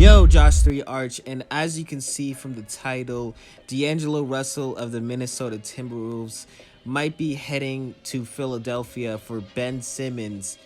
Yo, Josh 3 Arch, and as you can see from the title, D'Angelo Russell of the Minnesota Timberwolves might be heading to Philadelphia for Ben Simmons.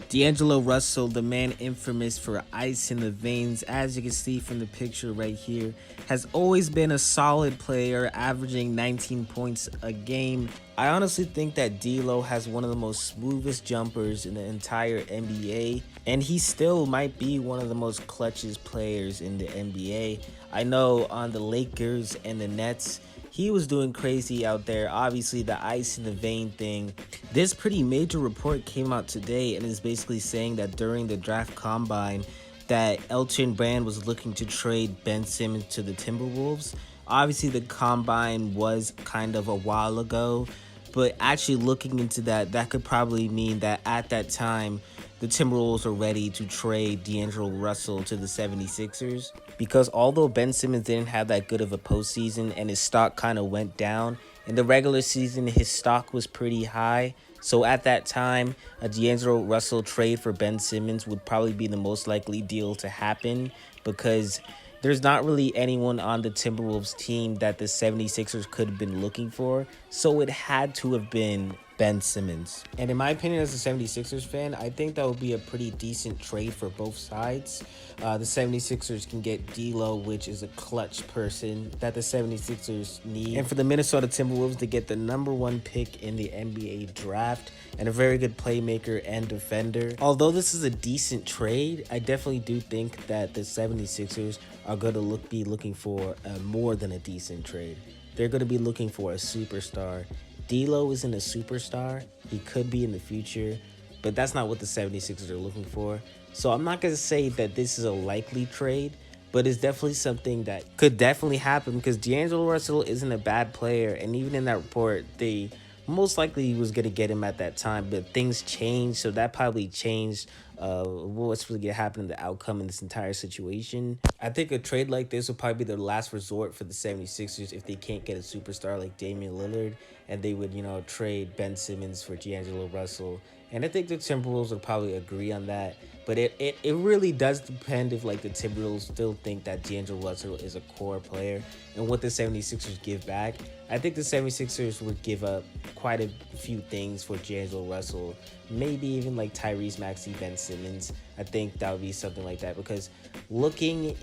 D'Angelo Russell, the man infamous for ice in the veins, as you can see from the picture right here, has always been a solid player, averaging 19 points a game. I honestly think that D'Lo has one of the most smoothest jumpers in the entire NBA, and he still might be one of the most clutchest players in the NBA. I know on the Lakers and the Nets, he was doing crazy out there. Obviously, the ice in the vein thing. This pretty major report came out today and is basically saying that during the draft combine that Elton Brand was looking to trade Ben Simmons to the Timberwolves. Obviously, the combine was kind of a while ago, but actually looking into that, that could probably mean that at that time, the Timberwolves are ready to trade D'Angelo Russell to the 76ers. Because although Ben Simmons didn't have that good of a postseason and his stock kind of went down, in the regular season, his stock was pretty high. So at that time, a D'Angelo Russell trade for Ben Simmons would probably be the most likely deal to happen, because there's not really anyone on the Timberwolves team that the 76ers could have been looking for. So it had to have been Ben Simmons. And in my opinion, as a 76ers fan, I think that would be a pretty decent trade for both sides. The 76ers can get D'Lo, which is a clutch person that the 76ers need. And for the Minnesota Timberwolves to get the #1 pick in the NBA draft and a very good playmaker and defender. Although this is a decent trade, I definitely do think that the 76ers are going to be looking for more than a decent trade. They're going to be looking for a superstar. D'Lo isn't a superstar. He could be in the future, but that's not what the 76ers are looking for. So I'm not going to say that this is a likely trade, but it's definitely something that could definitely happen, because D'Angelo Russell isn't a bad player. And even in that report, they most likely was going to get him at that time, but things changed. So that probably changed what's really going to happen in the outcome in this entire situation. I think a trade like this will probably be the last resort for the 76ers if they can't get a superstar like Damian Lillard, and they would, trade Ben Simmons for D'Angelo Russell. And I think the Timberwolves would probably agree on that. But it really does depend if the Timberwolves still think that D'Angelo Russell is a core player and what the 76ers give back. I think the 76ers would give up quite a few things for D'Angelo Russell. Maybe even Tyrese Maxey, Ben Simmons. I think that would be something like that, because looking,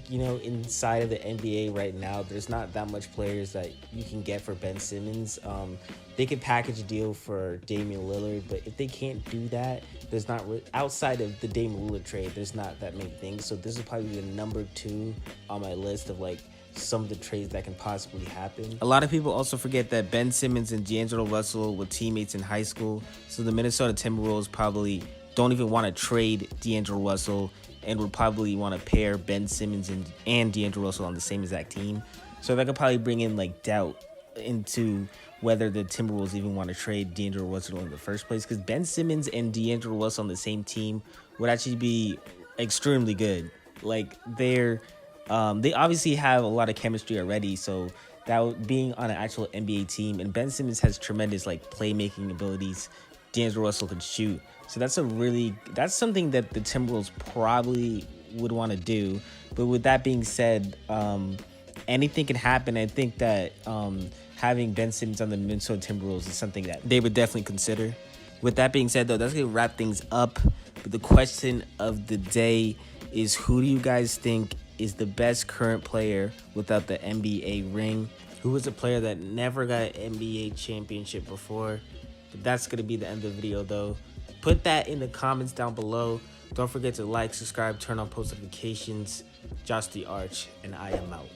inside of the NBA right now, there's not that much players that you can get for Ben Simmons. They could package a deal for Damian Lillard, but if they can't do that, there's not outside of the Damian Lillard trade, there's not that many things. So this is probably the #2 on my list of some of the trades that can possibly happen. A lot of people also forget that Ben Simmons and D'Angelo Russell were teammates in high school, so the Minnesota Timberwolves probably don't even want to trade D'Angelo Russell and would probably want to pair Ben Simmons and D'Angelo Russell on the same exact team. So that could probably bring in doubt into whether the Timberwolves even want to trade D'Angelo Russell in the first place, because Ben Simmons and D'Angelo Russell on the same team would actually be extremely good. They obviously have a lot of chemistry already, so being on an actual NBA team, and Ben Simmons has tremendous playmaking abilities. D'Angelo Russell can shoot, so that's something that the Timberwolves probably would want to do. But with that being said, anything can happen. I think that having Ben Simmons on the Minnesota Timberwolves is something that they would definitely consider. With that being said, though, that's going to wrap things up. But the question of the day is, who do you guys think is the best current player without the NBA ring? Who is a player that never got an NBA championship before? But that's going to be the end of the video, though. Put that in the comments down below. Don't forget to like, subscribe, turn on post notifications. Josh the Arch, and I am out.